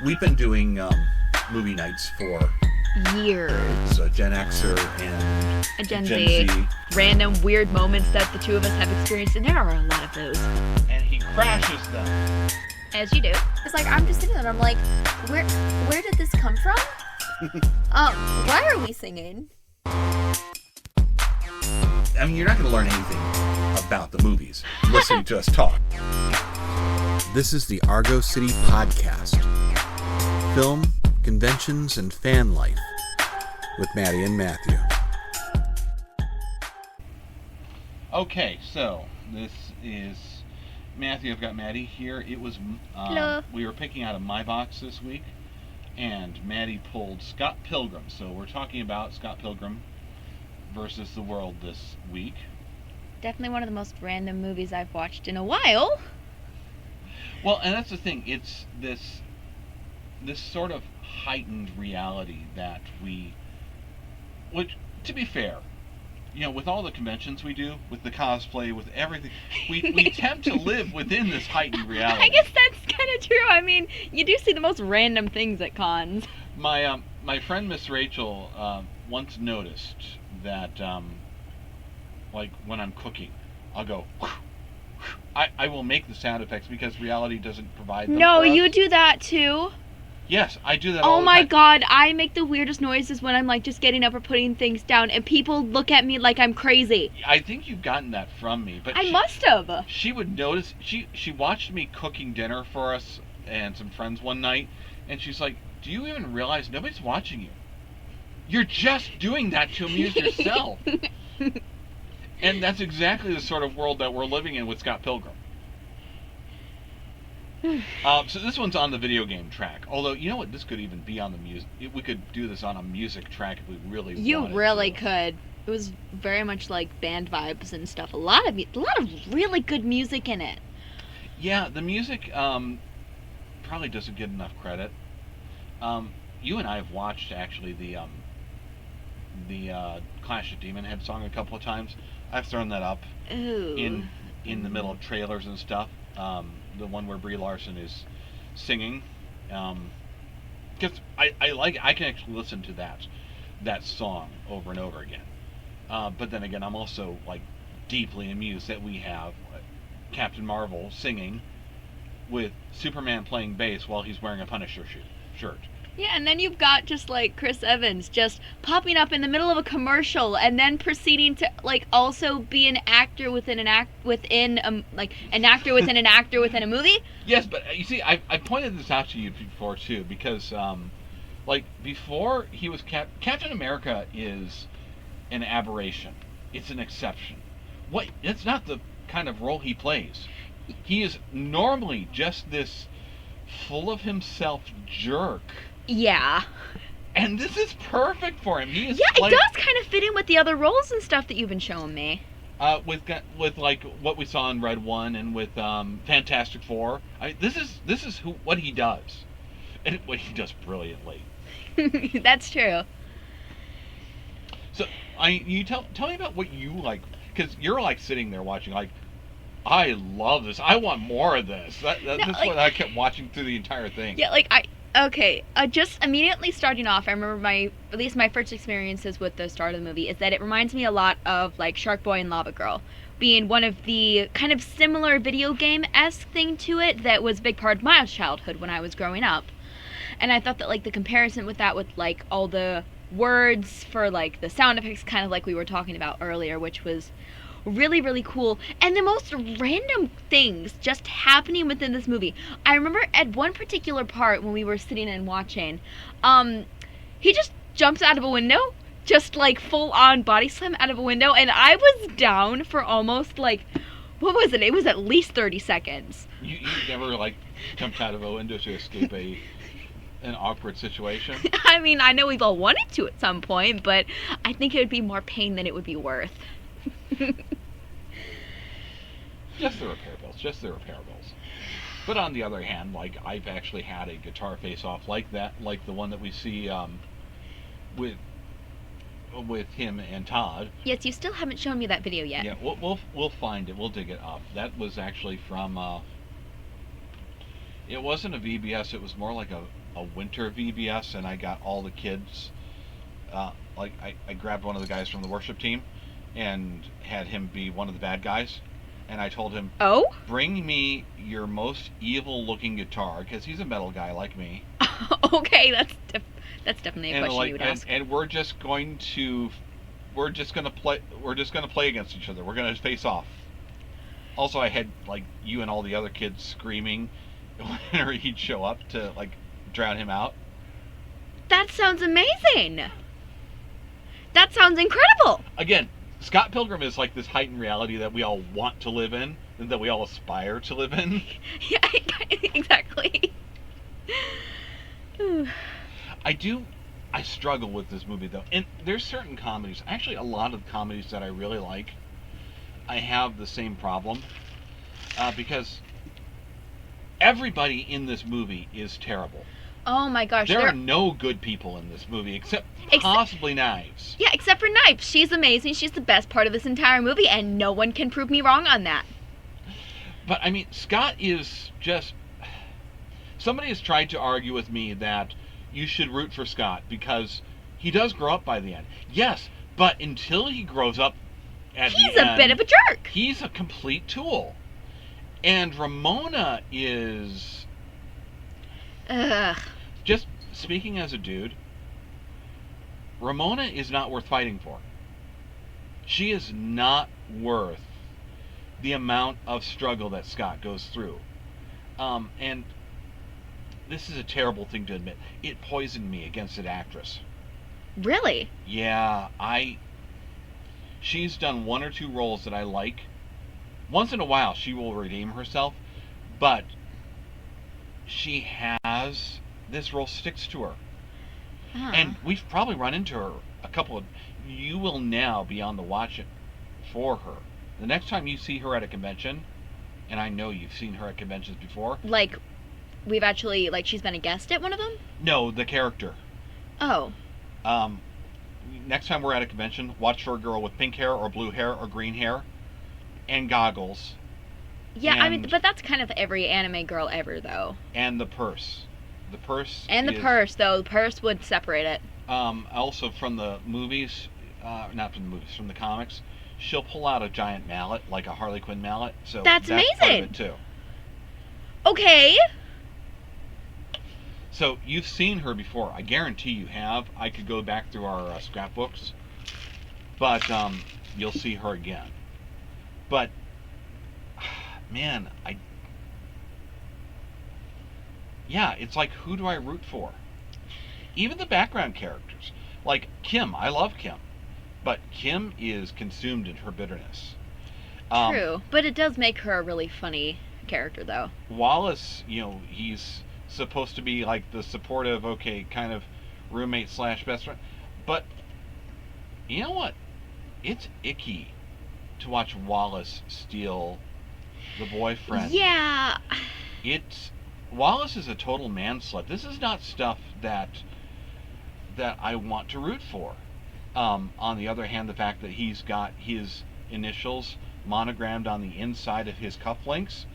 We've been doing movie nights for years. a Gen Xer and A Gen Z. Random weird moments that the two of us have experienced, and there are a lot of those. And he crashes them. As you do. It's like, I'm just sitting there and I'm like, where did this come from? Why are we singing? I mean, you're not going to learn anything about the movies listening to us talk. This is the Argo City Podcast. Film, conventions, and fan life with Maddie and Matthew. Okay, so this is Matthew. I've got Maddie here. It was Hello. We were picking out of my box this week, and Maddie pulled Scott Pilgrim. So we're talking about Scott Pilgrim versus the world this week. Definitely one of the most random movies I've watched in a while. Well, and that's the thing. It's this sort of heightened reality that which, to be fair, you know, with all the conventions we do, with the cosplay, with everything, we attempt to live within this heightened reality. I guess that's kind of true. I mean, you do see the most random things at cons. My friend Miss Rachel once noticed that like when I'm cooking, I'll go. I will make the sound effects because reality doesn't provide them. No, for us. you do that too. Yes, I do that all Oh the my time. god, I make the weirdest noises when I'm like just getting up or putting things down, and people look at me like I'm crazy. I think you've gotten that from me, but I must have. She would notice. She watched me cooking dinner for us and some friends one night, and she's like, "Do you even realize nobody's watching you? You're just doing that to amuse yourself." And that's exactly the sort of world that we're living in with Scott Pilgrim. So this one's on the video game track. Although, you know what, this could even be on the music. We could do this on a music track if we really wanted You really to. could. It was very much like band vibes and stuff. A lot of really good music in it. Yeah, the music probably doesn't get enough credit. You and I have watched actually the Clash of Demon Head song a couple of times. I've thrown that up Ooh. in the middle of trailers and stuff. The one where Brie Larson is singing, because I can actually listen to that song over and over again. But then again, I'm also like deeply amused that we have Captain Marvel singing with Superman playing bass while he's wearing a Punisher shirt. Yeah, and then you've got just like Chris Evans just popping up in the middle of a commercial and then proceeding to like also be an actor within an actor within a movie. Yes, but you see, I pointed this out to you before too, because like before he was Captain America is an aberration. It's an exception. It's not the kind of role he plays. He is normally just this full of himself jerk. Yeah. And this is perfect for him. He is Yeah, it does kind of fit in with the other roles and stuff that you've been showing me. With like what we saw in Red One and with Fantastic Four. This is what he does, and what he does brilliantly. That's true. So you tell me about what you like, because you're like sitting there watching like, I love this. I want more of this. That's what I kept watching through the entire thing. Yeah, just immediately starting off, I remember my first experiences with the start of the movie is that it reminds me a lot of like Shark Boy and Lava Girl, being one of the kind of similar video game-esque thing to it that was a big part of my childhood when I was growing up. And I thought that like the comparison with that, with like all the words for like the sound effects, kind of like we were talking about earlier, which was really, really cool. And the most random things just happening within this movie. I remember at one particular part when we were sitting and watching, he just jumps out of a window, just like full on body slam out of a window, and I was down for almost like, what was it? It was at least 30 seconds. You never like jumped out of a window to escape an awkward situation? I mean, I know we've all wanted to at some point, but I think it would be more pain than it would be worth. Just the repair bills. But on the other hand, like, I've actually had a guitar face-off like that, like the one that we see with him and Todd. Yes, you still haven't shown me that video yet. Yeah, we'll find it. We'll dig it up. That was actually from It wasn't a VBS. It was more like a winter VBS, and I got all the kids. I grabbed one of the guys from the worship team, and had him be one of the bad guys. And I told him, Oh? bring me your most evil-looking guitar, because he's a metal guy like me. Okay, that's definitely a question you would ask. And we're just gonna play against each other. We're gonna face off. Also, I had like you and all the other kids screaming whenever he'd show up to like drown him out. That sounds amazing. That sounds incredible. Again, Scott Pilgrim is like this heightened reality that we all want to live in, and that we all aspire to live in. Yeah, exactly. I struggle with this movie though, and there's certain comedies, actually a lot of comedies that I really like, I have the same problem, because everybody in this movie is terrible. Oh my gosh. There are no good people in this movie, except possibly Knives. Yeah, except for Knives. She's amazing. She's the best part of this entire movie, and no one can prove me wrong on that. But, I mean, Scott is just... Somebody has tried to argue with me that you should root for Scott because he does grow up by the end. Yes, but until he grows up at the end... He's a bit of a jerk. He's a complete tool. And Ramona is... Ugh. Just speaking as a dude, Ramona is not worth fighting for. She is not worth the amount of struggle that Scott goes through. And this is a terrible thing to admit. It poisoned me against an actress. Really? Yeah, she's done one or two roles that I like. Once in a while, she will redeem herself, but this role sticks to her. Huh. And we've probably run into her you will now be on the watch for her. The next time you see her at a convention, and I know you've seen her at conventions before. Like, we've actually, she's been a guest at one of them? No, the character. Oh. Next time we're at a convention, watch for a girl with pink hair or blue hair or green hair and goggles. Yeah, but that's kind of every anime girl ever, though. And the purse. The purse, though. The purse would separate it. Also from the movies, not from the movies, from the comics, she'll pull out a giant mallet, like a Harley Quinn mallet. So that's amazing. Part of it too. Okay. So you've seen her before. I guarantee you have. I could go back through our scrapbooks, but you'll see her again. But man, it's like, who do I root for? Even the background characters. Like Kim, I love Kim. But Kim is consumed in her bitterness. True, but it does make her a really funny character, though. Wallace, he's supposed to be like the supportive, kind of roommate / best friend. But, you know what? It's icky to watch Wallace steal the boyfriend. Yeah. Wallace is a total man slut. This is not stuff that I want to root for. On the other hand, the fact that he's got his initials monogrammed on the inside of his cufflinks.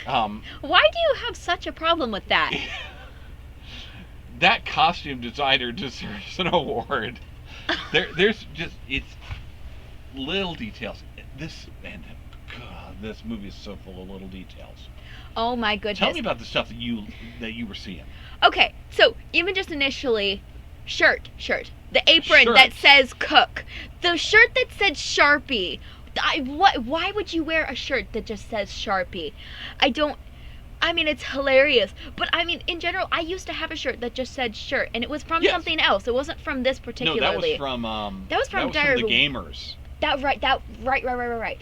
Why do you have such a problem with that? That costume designer deserves an award. There's just, it's little details. This movie is so full of little details. Oh my goodness. Tell me about the stuff that you were seeing. Okay, so even just initially, shirt. The apron Shirt. that says cook. The shirt that said Sharpie. Why would you wear a shirt that just says Sharpie? It's hilarious. But in general, I used to have a shirt that just said shirt, and it was from something else. It wasn't from this particularly. No, that was from the Gamers. Right.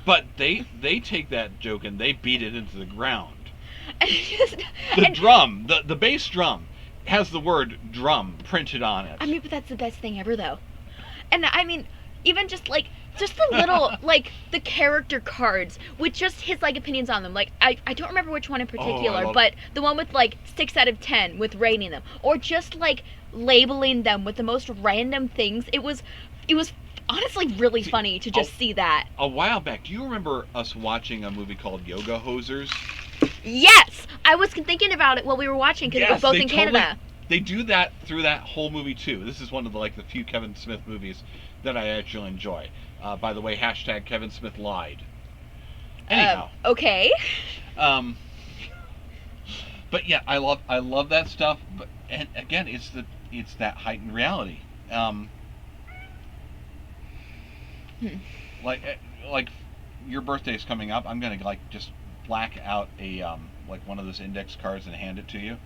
But they take that joke and they beat it into the ground. And Drum, the bass drum, has the word drum printed on it. But that's the best thing ever, though. And even just the little, the character cards with just his, opinions on them. I don't remember which one in particular, but the one with, 6 out of 10 with rating them. Or just, labeling them with the most random things. It was honestly really funny to just see that. A while back, do you remember us watching a movie called Yoga Hosers? Yes! I was thinking about it while we were watching because we're both in Canada. They do that through that whole movie too. This is one of the few Kevin Smith movies that I actually enjoy. By the way, hashtag Kevin Smith lied. Anyhow. Okay. But yeah, I love that stuff. But and again, it's that heightened reality. Like your birthday's coming up. I'm gonna just black out a one of those index cards and hand it to you.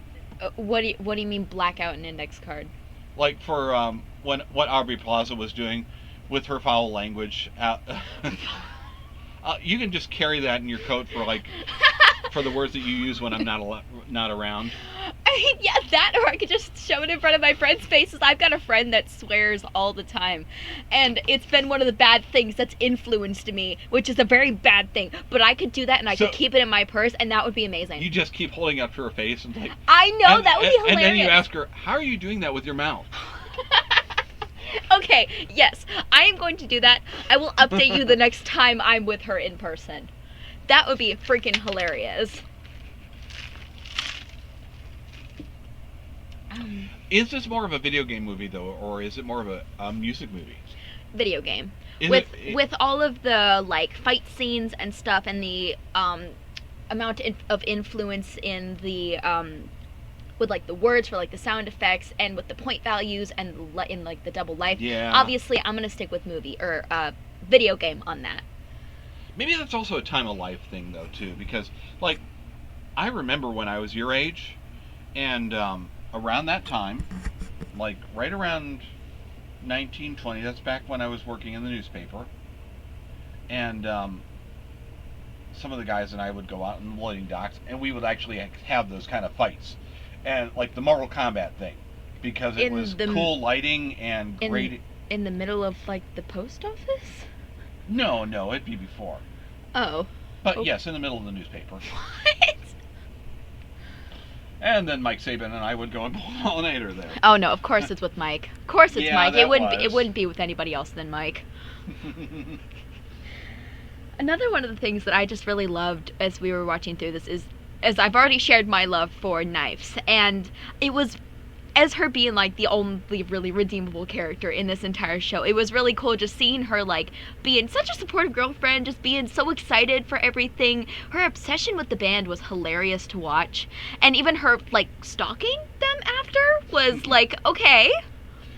What do you mean black out an index card? Like for what Aubrey Plaza was doing with her foul language. You can just carry that in your coat for the words that you use when I'm not around. I mean, yeah, that, or I could just shove it in front of my friends' faces. I've got a friend that swears all the time, and it's been one of the bad things that's influenced me, which is a very bad thing. But I could do that, and I could keep it in my purse, and that would be amazing. You just keep holding it up to her face and I know, that would be hilarious. And then you ask her, how are you doing that with your mouth? Okay, yes, I am going to do that. I will update you the next time I'm with her in person. That would be freaking hilarious. Is this more of a video game movie though, or is it more of a music movie? Video game. With all of the fight scenes and stuff, and the amount of influence in the with the words for the sound effects, and with the point values, and in the double life. Yeah. Obviously, I'm gonna stick with movie or video game on that. Maybe that's also a time of life thing though too, because I remember when I was your age, and around that time, right around 1920, that's back when I was working in the newspaper, and some of the guys and I would go out in the loading docks, and we would actually have those kind of fights, and the Mortal Kombat thing, because it was cool lighting and great. In the middle of the post office? No, it'd be before. Oh. But yes, in the middle of the newspaper. What? And then Mike Saban and I would go and pollinator there. Oh no, of course it's with Mike. Of course it's Mike. It wouldn't be with anybody else than Mike. Another one of the things that I just really loved as we were watching through this is, as I've already shared my love for knives, and it was, as her being the only really redeemable character in this entire show, it was really cool just seeing her being such a supportive girlfriend, just being so excited for everything. Her obsession with the band was hilarious to watch, and even her stalking them after was okay,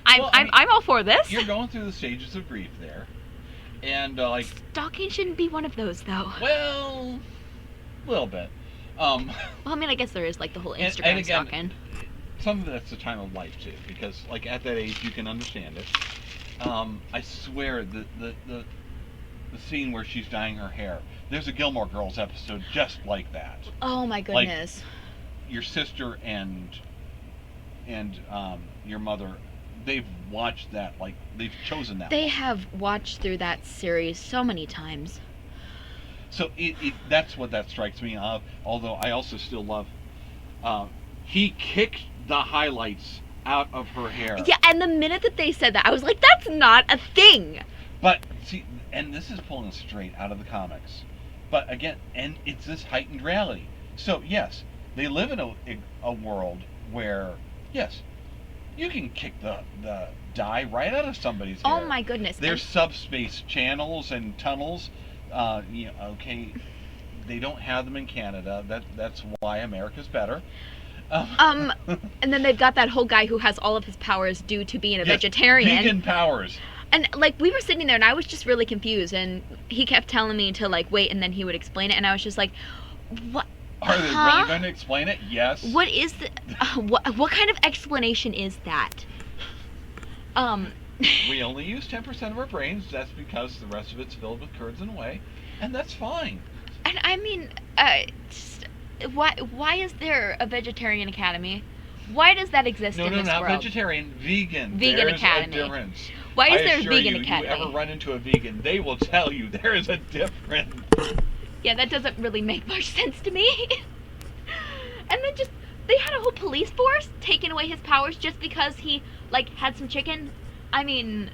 I'm all for this. You're going through the stages of grief there, and stalking shouldn't be one of those though. Well, a little bit. Well, I mean, I guess there is the whole Instagram and again, stalking. Some of that's a time of life too, because at that age you can understand it. I swear the scene where she's dyeing her hair, there's a Gilmore Girls episode just like that. Oh my goodness. Your sister and your mother, they've watched that, they've chosen that. They have watched through that series so many times. So that's what that strikes me of. Although I also still love. He kicked the highlights out of her hair. Yeah, and the minute that they said that, I was like, that's not a thing. But, see, and this is pulling straight out of the comics. But, again, and it's this heightened reality. So, yes, they live in a world where, yes, you can kick the dye right out of somebody's hair. Oh, my goodness. There's subspace channels and tunnels. Okay, they don't have them in Canada. That's why America's better. And then they've got that whole guy who has all of his powers due to being a vegetarian. Vegan powers. And we were sitting there, and I was just really confused, and he kept telling me to wait, and then he would explain it, and I was just like, what? Are they really going to explain it? Yes. What is the what kind of explanation is that? We only use 10% of our brains. That's because the rest of it's filled with curds and whey, and that's fine. And I mean, why is there a vegetarian academy? Why does that exist in this world? No, not vegetarian, vegan. Vegan There's academy. A difference. Why is there a vegan academy? academy? If you ever run into a vegan, they will tell you there is a difference. Yeah, that doesn't really make much sense to me. And then they had a whole police force taking away his powers just because he had some chicken. I mean,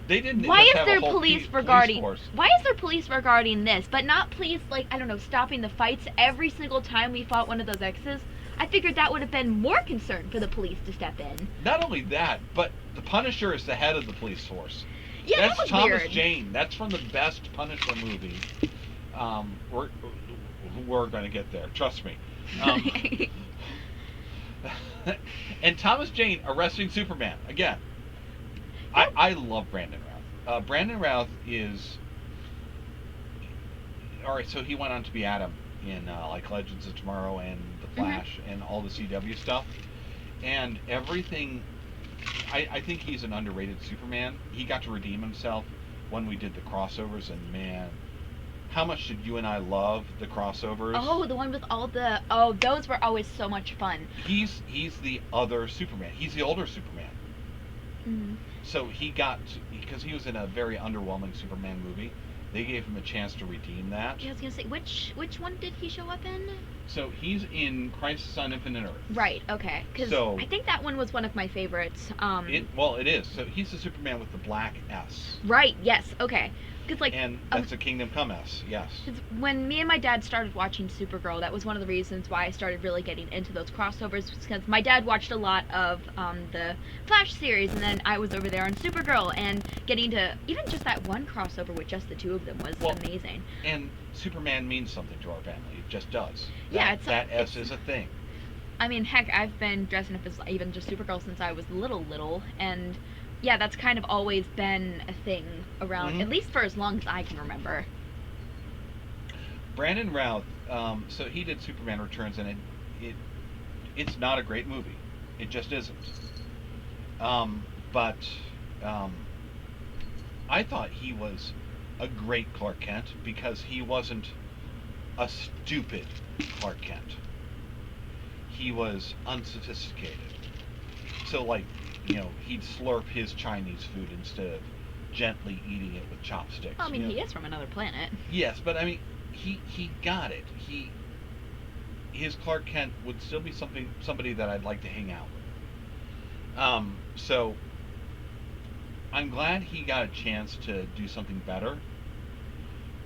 They didn't. Why just is have a there whole police police regarding? force. Why is there police regarding this, but not police like I don't know, stopping the fights every single time we fought one of those X's? I figured that would have been more concern for the police to step in. Not only that, but the Punisher is the head of the police force. Yeah, That's that was Thomas weird. Jane. That's from the best Punisher movie. We're going to get there. Trust me. And Thomas Jane arresting Superman again. I love Brandon Routh. Brandon Routh is all right. So he went on to be Adam in like Legends of Tomorrow and The Flash and all the CW stuff, and everything. I think he's an underrated Superman. He got to redeem himself when we did the crossovers, and man, how much did you and I love the crossovers? Oh, the one with all the those were always so much fun. He's the other Superman. He's the older Superman. Mm-hmm. So he got because he was in a very underwhelming Superman movie. They gave him a chance to redeem that. Yeah, I was gonna say which one did he show up in? So he's in Crisis on Infinite Earth. Right. Okay. Because So- I think that one was one of my favorites. It is. So he's the Superman with the black S. Right. Yes. Okay. Because like. And that's a Kingdom Come S. Yes. 'Cause when me and my dad started watching Supergirl, that was one of the reasons why I started really getting into those crossovers. Because my dad watched a lot of the Flash series, and then I was over there on Supergirl, and getting to even just that one crossover with just the two of them was amazing. And Superman means something to our family. It just does. Yeah, that S is a thing. I mean, heck, I've been dressing up as even just Supergirl since I was little, and yeah, that's kind of always been a thing around, at least for as long as I can remember. Brandon Routh, so he did Superman Returns, and it's not a great movie. It just isn't. But I thought he was a great Clark Kent because he wasn't a stupid Clark Kent. He was unsophisticated. So, like, he'd slurp his Chinese food instead of gently eating it with chopsticks. Well, I mean, he is from another planet. Yes, but I mean, he got it. His Clark Kent would still be somebody that I'd like to hang out with. So I'm glad he got a chance to do something better.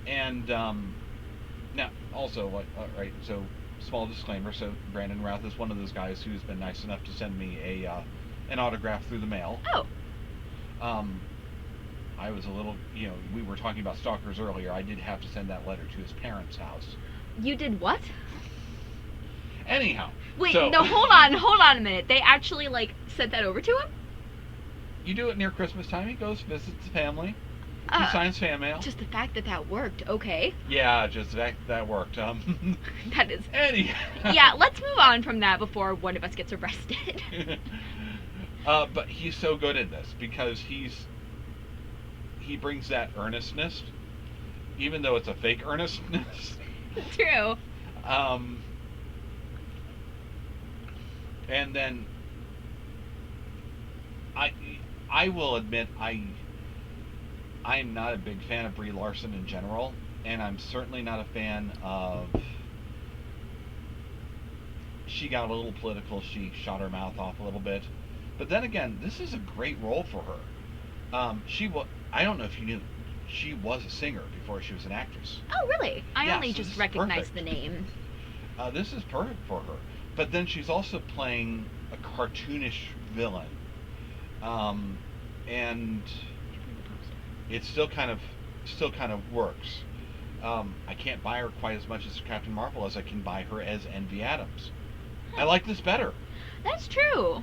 And now, also, right? So, small disclaimer. So, Brandon Routh is one of those guys who's been nice enough to send me an autograph through the mail. Oh. I was a little, we were talking about stalkers earlier. I did have to send that letter to his parents' house. You did what? Anyhow. Wait, so, no, hold on a minute. They actually, sent that over to him? You do it near Christmas time. He goes, visits the family. He signs fan mail. Just the fact that worked, okay. Yeah, just the fact that worked. That is... Anyhow. Yeah, let's move on from that before one of us gets arrested. But he's so good at this because he brings that earnestness, even though it's a fake earnestness. True. And then I will admit I'm not a big fan of Brie Larson in general, and I'm certainly not a fan of. She got a little political. She shot her mouth off a little bit, but then again, this is a great role for her. I don't know if you knew, she was a singer before she was an actress. Oh, really? I Yeah, only so just this is recognized perfect. the name. This is perfect for her. But then she's also playing a cartoonish villain, and it still kind of works. I can't buy her quite as much as Captain Marvel as I can buy her as Envy Adams. I like this better. That's true.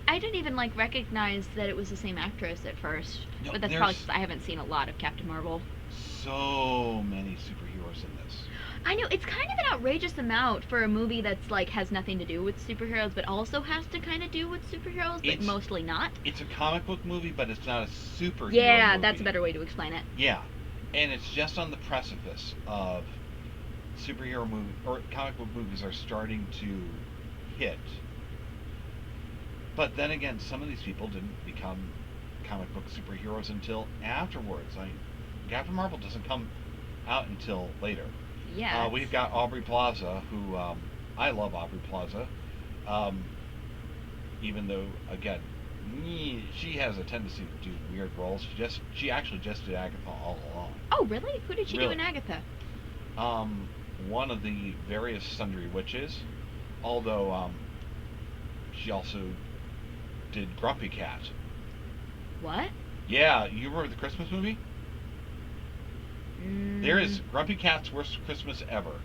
I didn't even recognize that it was the same actress at first. No, But that's there's- probably because I haven't seen a lot of Captain Marvel. So many superheroes in this. I know, it's kind of an outrageous amount for a movie that's has nothing to do with superheroes, but also has to kind of do with superheroes, but It's- mostly not. It's a comic book movie, but it's not a superhero Yeah, movie. that's a better way to explain it. Yeah, and it's just on the precipice of superhero movie or comic book movies are starting to hit. But then again, some of these people didn't become comic book superheroes until afterwards. Captain Marvel doesn't come out until later. Yeah. We've got Aubrey Plaza, who I love Aubrey Plaza, even though again She has a tendency to do weird roles. She actually just did Agatha all along. Oh, really? Who did she do Really? in Agatha? One of the various sundry witches, although she also did Grumpy Cat. What? Yeah, you remember the Christmas movie? There is Grumpy Cat's Worst Christmas Ever,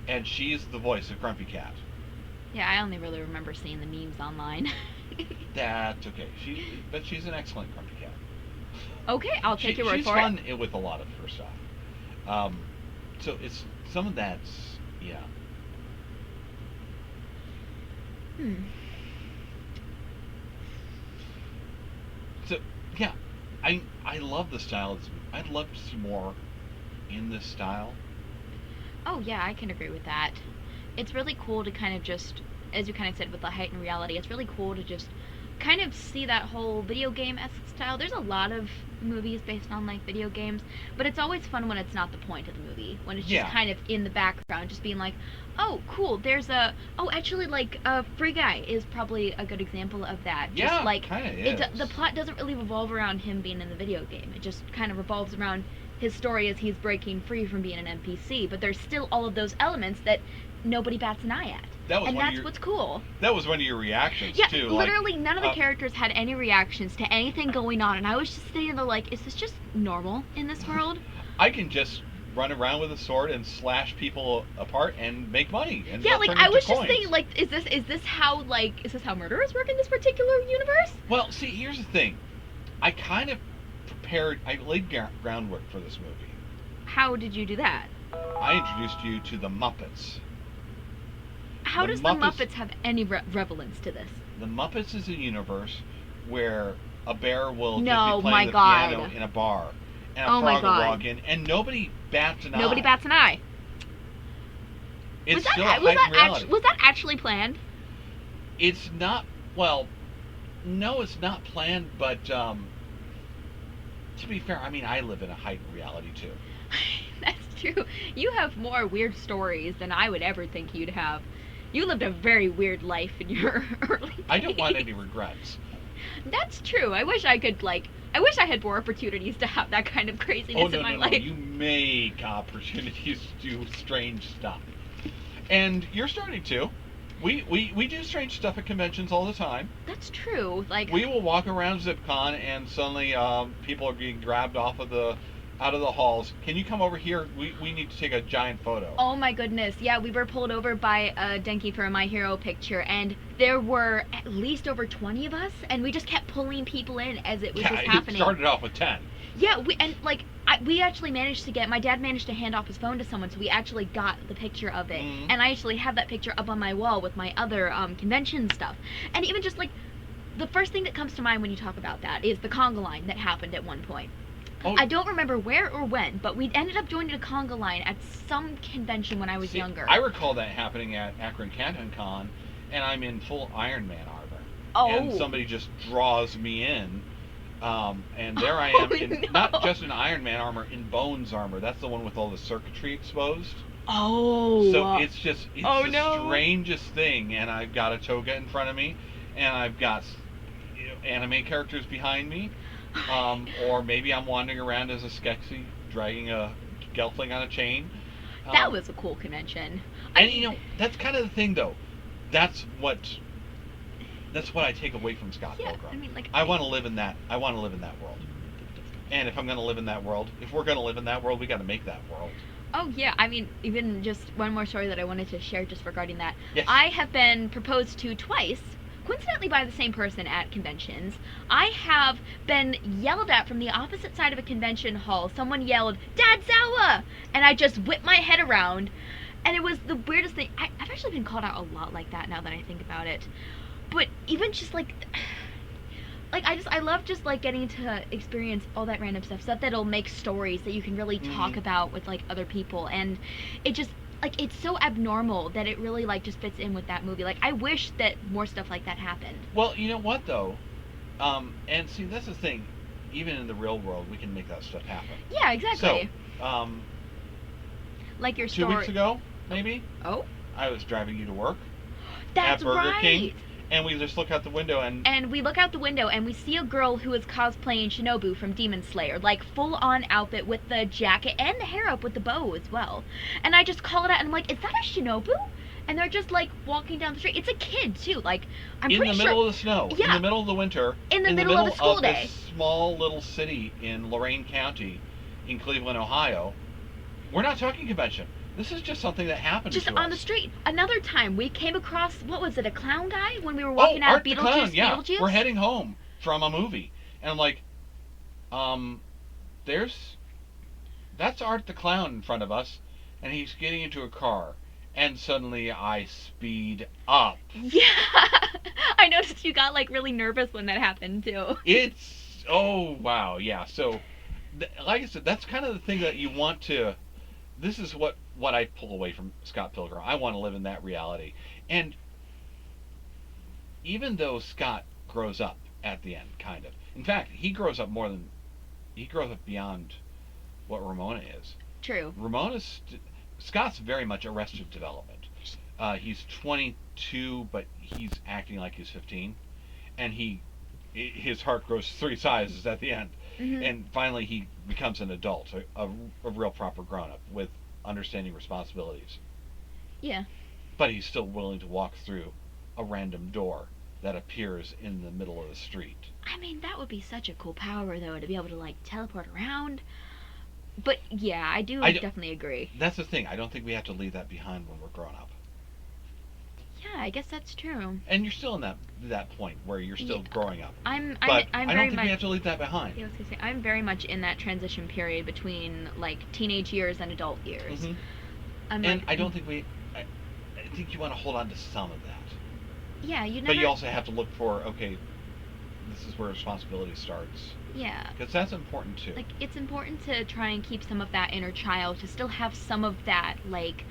and she's the voice of Grumpy Cat. Yeah, I only really remember seeing the memes online. That's okay. But she's an excellent Grumpy Cat. Okay, I'll take your word she's for fun it. with a lot of her stuff. So it's some of that's yeah. So yeah, I love the style. I'd love to see more in this style. Oh yeah, I can agree with that. It's really cool to kind of just, as you kind of said with the heightened reality, it's really cool to just kind of see that whole video game-esque style. There's a lot of movies based on like video games, but it's always fun when it's not the point of the movie, when it's just kind of in the background, just being like, oh cool, there's actually like Free Guy is probably a good example of that. Yeah, just like kind of is. The plot doesn't really revolve around him being in the video game. It just kind of revolves around his story as he's breaking free from being an NPC, but there's still all of those elements that nobody bats an eye at. And that's what's cool. That was one of your reactions, yeah, too. Literally, like, none of the characters had any reactions to anything going on, and I was just sitting there like, is this just normal in this world? I can just run around with a sword and slash people apart and make money. And yeah, like I was just coins. thinking, like, is this how murderers work in this particular universe? Well, see, here's the thing. I kind of I laid groundwork for this movie. How did you do that? I introduced you to the Muppets. How does the Muppets have any relevance to this? The Muppets is a universe where a bear will just be playing my the God. piano in a bar, and a Oh my frog will God. walk in, and nobody bats an eye. Nobody bats an eye. It's was that, still a was heightened that reality. was that actually planned? It's not. Well, no, it's not planned. But to be fair, I mean, I live in a heightened reality too. That's true. You have more weird stories than I would ever think you'd have. You lived a very weird life in your early days. I don't want any regrets. That's true. I wish I had more opportunities to have that kind of craziness in my life. No. You make opportunities to do strange stuff. And you're starting to. We do strange stuff at conventions all the time. That's true. Like, we will walk around ZipCon and suddenly people are being grabbed out of the halls. Can you come over here? We need to take a giant photo. Oh my goodness. Yeah, we were pulled over by Denki for a My Hero picture, and there were at least over 20 of us, and we just kept pulling people in as it was just happening. It started off with 10. Yeah, we actually managed to get, my dad managed to hand off his phone to someone, so we actually got the picture of it. Mm-hmm. And I actually have that picture up on my wall with my other convention stuff. And even just like, the first thing that comes to mind when you talk about that is the conga line that happened at one point. Oh. I don't remember where or when, but we ended up joining a conga line at some convention when I was younger. I recall that happening at Akron Canton Con, and I'm in full Iron Man armor. Oh. And somebody just draws me in, and there I am, not just in Iron Man armor, in Bones armor. That's the one with all the circuitry exposed. Oh. So it's the no. strangest thing, and I've got a toga in front of me, and I've got anime characters behind me. Or maybe I'm wandering around as a Skeksis dragging a Gelfling on a chain. That was a cool convention. And that's kind of the thing, though. That's what I take away from Scott Pilgrim. I mean, like, I want to live in that. I want to live in that world. And if I'm going to live in that world, if we're going to live in that world, we got to make that world. Oh yeah, I mean, even just one more story that I wanted to share just regarding that. Yes. I have been proposed to twice, coincidentally by the same person at conventions. I have been yelled at from the opposite side of a convention hall. Someone yelled, "Dad Zawa!" And I just whipped my head around. And it was the weirdest thing. I've actually been called out a lot like that now that I think about it. But even just like I love just like getting to experience all that random stuff that'll make stories that you can really talk about with like other people. And it just, like, it's so abnormal that it really like just fits in with that movie. Like, I wish that more stuff like that happened. Well, you know what though, and see, that's the thing. Even in the real world, we can make that stuff happen. Yeah, exactly. So, like your 2 story. weeks ago, maybe. Oh. I was driving you to work. That's at Burger right. King, And we just look out the window And we look out the window and we see a girl who is cosplaying Shinobu from Demon Slayer, like full on outfit with the jacket and the hair up with the bow as well. And I just call it out and I'm like, is that a Shinobu? And they're just like walking down the street. It's a kid too. Like I'm in pretty the sure. middle of the snow, Yeah. in the middle of the winter, In the middle of a school day. This small little city in Lorain County, in Cleveland, Ohio. We're not talking convention. This is just something that happened Just to on us. the street. Another time we came across, what was it, a clown guy when we were walking out Art of the Beetlejuice? Clown, yeah. Beetlejuice? We're heading home from a movie, and I'm like, that's Art the Clown in front of us, and he's getting into a car, and suddenly I speed up. Yeah. I noticed you got like really nervous when that happened too. Oh wow, yeah. So, like I said, that's kind of the thing that you want to. This is what I pull away from Scott Pilgrim. I want to live in that reality. And even though Scott grows up at the end, kind of. In fact, he grows up beyond what Ramona is. True. Scott's very much Arrested Development. He's 22, but he's acting like he's 15, and his heart grows 3 sizes at the end. Mm-hmm. And finally, he becomes an adult, a real proper grown-up with understanding responsibilities. Yeah. But he's still willing to walk through a random door that appears in the middle of the street. I mean, that would be such a cool power, though, to be able to, like, teleport around. But, yeah, I definitely agree. That's the thing. I don't think we have to leave that behind when we're grown up. Yeah, I guess that's true. And you're still in that point where you're still growing up. I don't very think much, we have to leave that behind. Yeah, I was gonna say, I'm very much in that transition period between, like, teenage years and adult years. Mm-hmm. And I don't think I think you want to hold on to some of that. Yeah, you never. But you also have to look for, okay, this is where responsibility starts. Yeah. Because that's important too. Like, it's important to try and keep some of that inner child, to still have some of that, like,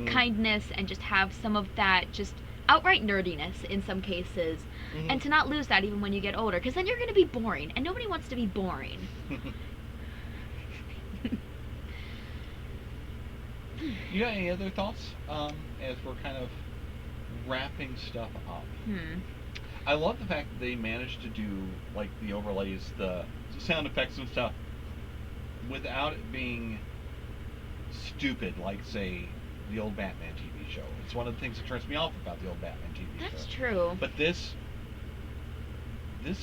kindness, and just have some of that just outright nerdiness in some cases, and to not lose that even when you get older, because then you're going to be boring, and nobody wants to be boring. You got any other thoughts as we're kind of wrapping stuff up? I love the fact that they managed to do, like, the overlays, the sound effects and stuff without it being stupid, like, say, the old Batman TV show. It's one of the things that turns me off about the old Batman TV show. That's true. But this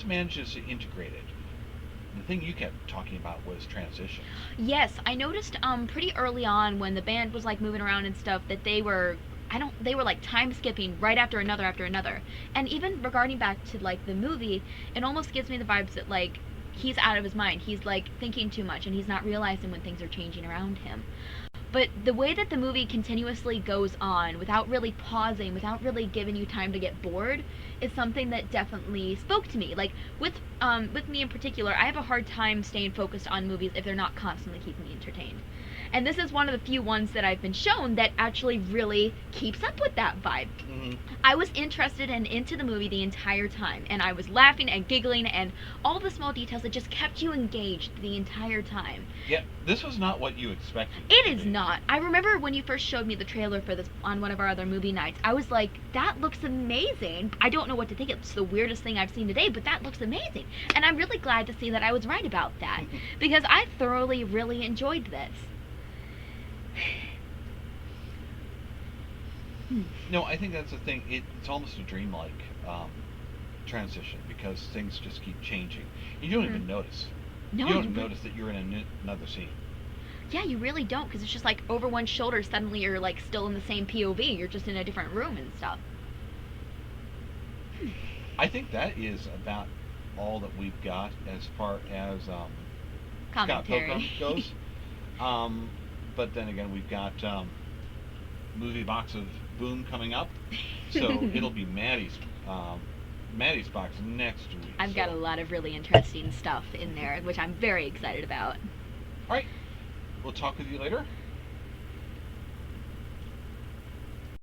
manages to integrate it. The thing you kept talking about was transitions. Yes, I noticed pretty early on when the band was, like, moving around and stuff that they were like time skipping right after another. And even regarding back to, like, the movie, it almost gives me the vibes that, like, he's out of his mind. He's, like, thinking too much and he's not realizing when things are changing around him. But the way that the movie continuously goes on without really pausing, without really giving you time to get bored, is something that definitely spoke to me. Like, with me in particular, I have a hard time staying focused on movies if they're not constantly keeping me entertained. And this is one of the few ones that I've been shown that actually really keeps up with that vibe. Mm-hmm. I was interested and into the movie the entire time, and I was laughing and giggling and all the small details that just kept you engaged the entire time. Yeah, this was not what you expected. It is not. I remember when you first showed me the trailer for this on one of our other movie nights, I was like, that looks amazing. I don't know what to think. It's the weirdest thing I've seen today, but that looks amazing. And I'm really glad to see that I was right about that, because I thoroughly, really enjoyed this. No, I think that's the thing. It's almost a dreamlike transition, because things just keep changing. You don't even notice. No, you don't notice that you're in another scene. Yeah, you really don't, because it's just like over one shoulder, suddenly you're like still in the same POV. You're just in a different room and stuff. I think that is about all that we've got as far as Scott Pilgrim goes. But then again, we've got movie box of Boom coming up, so it'll be Maddie's box next week. I've got a lot of really interesting stuff in there, which I'm very excited about. All right, we'll talk with you later.